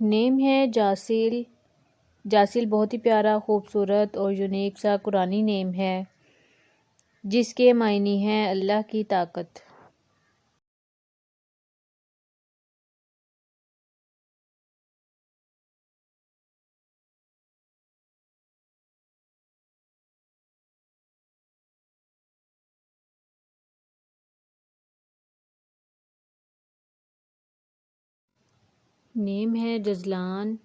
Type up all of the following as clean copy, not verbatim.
نیم ہے جاسیل۔ جاسیل بہت ہی پیارا، خوبصورت اور یونیک سا قرآنی نیم ہے جس کے معنی ہیں اللہ کی طاقت۔ نیم ہے جزلان۔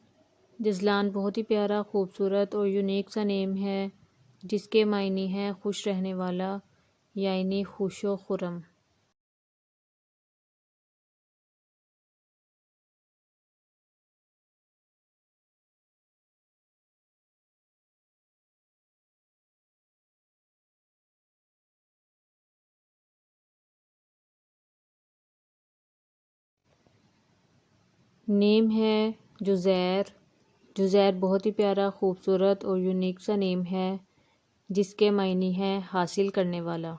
جزلان بہت ہی پیارا، خوبصورت اور یونیک سا نیم ہے جس کے معنی ہیں خوش رہنے والا، یعنی خوش و خرم۔ نیم ہے جزیر۔ جزیر بہت ہی پیارا، خوبصورت اور یونیک سا نیم ہے جس کے معنی ہیں حاصل کرنے والا۔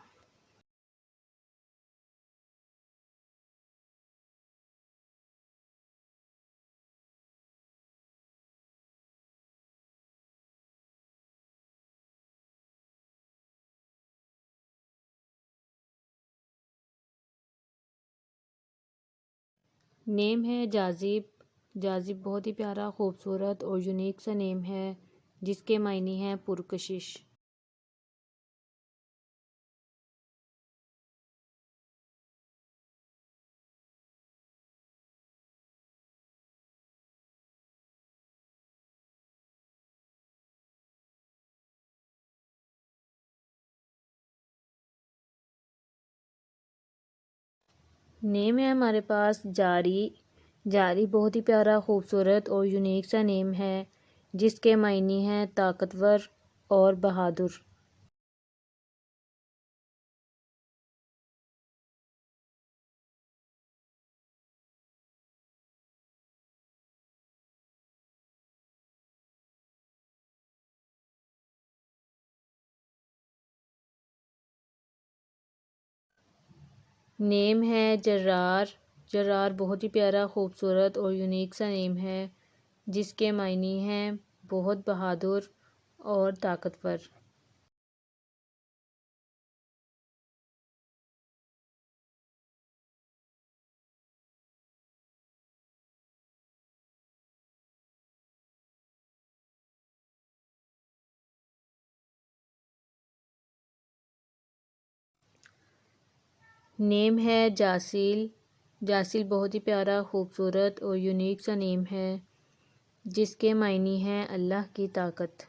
نیم ہے جاذب۔ جاذب بہت ہی پیارا، خوبصورت اور یونیک سا نیم ہے جس کے معنی ہیں پرکشش۔ نیم ہے ہمارے پاس جاری۔ جاری بہت ہی پیارا، خوبصورت اور یونیک سا نیم ہے جس کے معنی ہیں طاقتور اور بہادر۔ نیم ہے جرار۔ جرار بہت ہی پیارا، خوبصورت اور یونیک سا نیم ہے جس کے معنی ہیں بہت بہادر اور طاقتور۔ نیم ہے جاسیل۔ جاسیل بہت ہی پیارا، خوبصورت اور یونیک سا نیم ہے جس کے معنی ہیں اللہ کی طاقت۔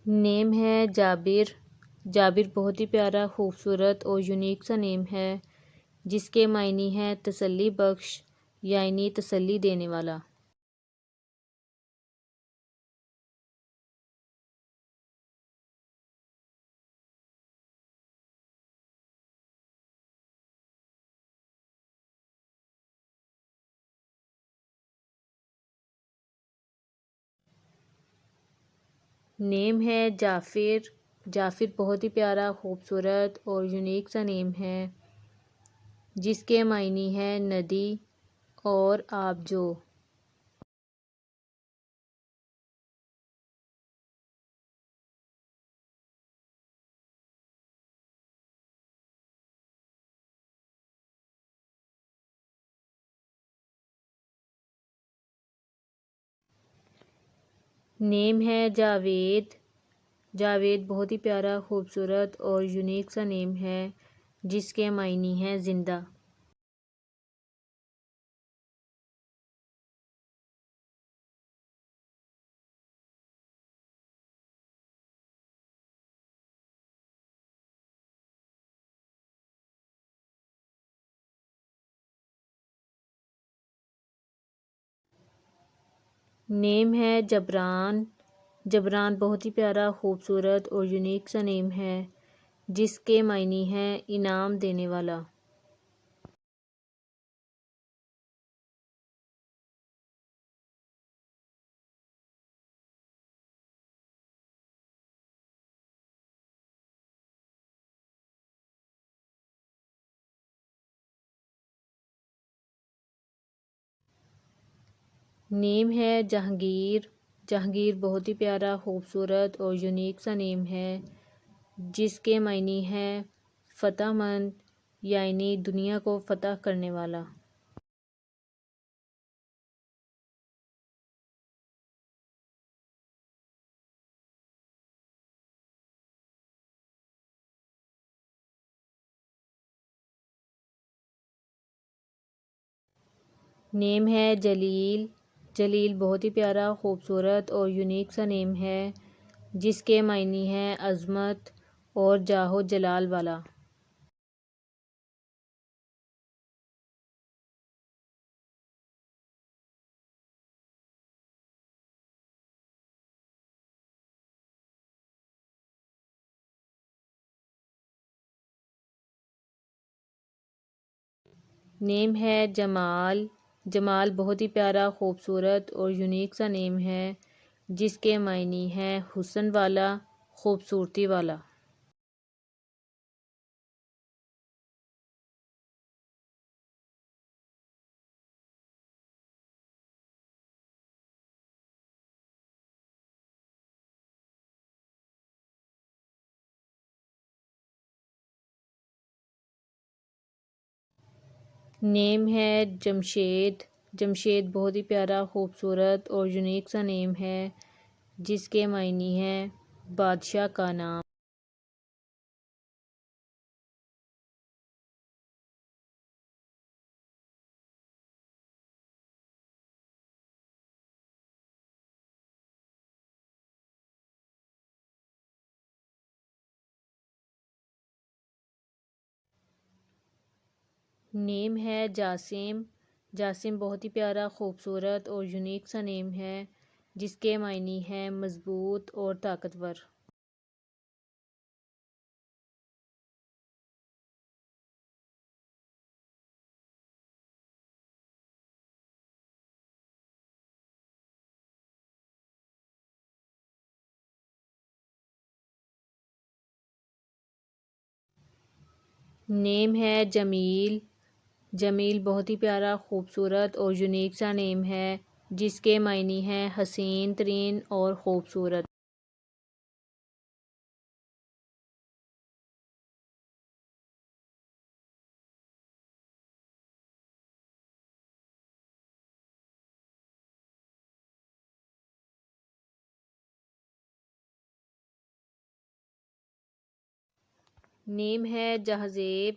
نیم ہے جابر۔ جابر بہت ہی پیارا، خوبصورت اور یونیک سا نیم ہے جس کے معنی ہیں تسلی بخش، یعنی تسلی دینے والا۔ نیم ہے جعفر۔ جعفر بہت ہی پیارا، خوبصورت اور یونیک سا نیم ہے جس کے معنی ہیں ندی اور آبجو۔ نیم ہے جاوید۔ جاوید بہت ہی پیارا، خوبصورت اور یونیک سا نیم ہے جس کے معنی ہیں زندہ۔ نیم ہے جبران۔ جبران بہت ہی پیارا، خوبصورت اور یونیک سا نیم ہے جس کے معنی ہیں انعام دینے والا۔ نیم ہے جہانگیر۔ جہانگیر بہت ہی پیارا، خوبصورت اور یونیک سا نیم ہے جس کے معنی ہے فتح مند، یعنی دنیا کو فتح کرنے والا۔ نیم ہے جلیل۔ جلیل بہت ہی پیارا، خوبصورت اور یونیک سا نیم ہے جس کے معنی ہے عظمت اور جاہ و جلال والا۔ نیم ہے جمال۔ جمال بہت ہی پیارا، خوبصورت اور یونیک سا نیم ہے جس کے معنی ہے حسن والا، خوبصورتی والا۔ نیم ہے جمشید۔ جمشید بہت ہی پیارا، خوبصورت اور یونیک سا نیم ہے جس کے معنی ہے بادشاہ کا نام۔ نیم ہے جاسم۔ جاسم بہت ہی پیارا، خوبصورت اور یونیک سا نیم ہے جس کے معنی ہے مضبوط اور طاقتور۔ نیم ہے جمیل۔ جمیل بہت ہی پیارا، خوبصورت اور یونیک سا نیم ہے جس کے معنی ہے حسین ترین اور خوبصورت۔ نیم ہے جہذیب۔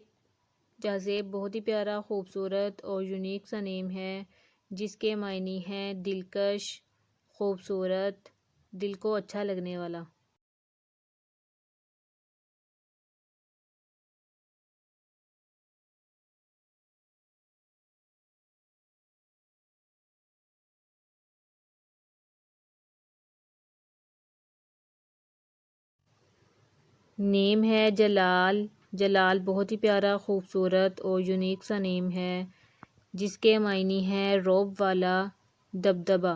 جہذیب بہت ہی پیارا، خوبصورت اور یونیک سا نیم ہے جس کے معنی ہے دلکش، خوبصورت، دل کو اچھا لگنے والا۔ نیم ہے جلال۔ جلال بہت ہی پیارا، خوبصورت اور یونیک سا نیم ہے جس کے معنی ہے رعب والا، دبدبہ۔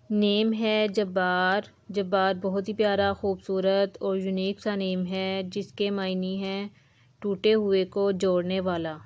نیم ہے جبار۔ جبار بہت ہی پیارا، خوبصورت اور یونیک سا نیم ہے جس کے معنی ہے ٹوٹے ہوئے کو جوڑنے والا۔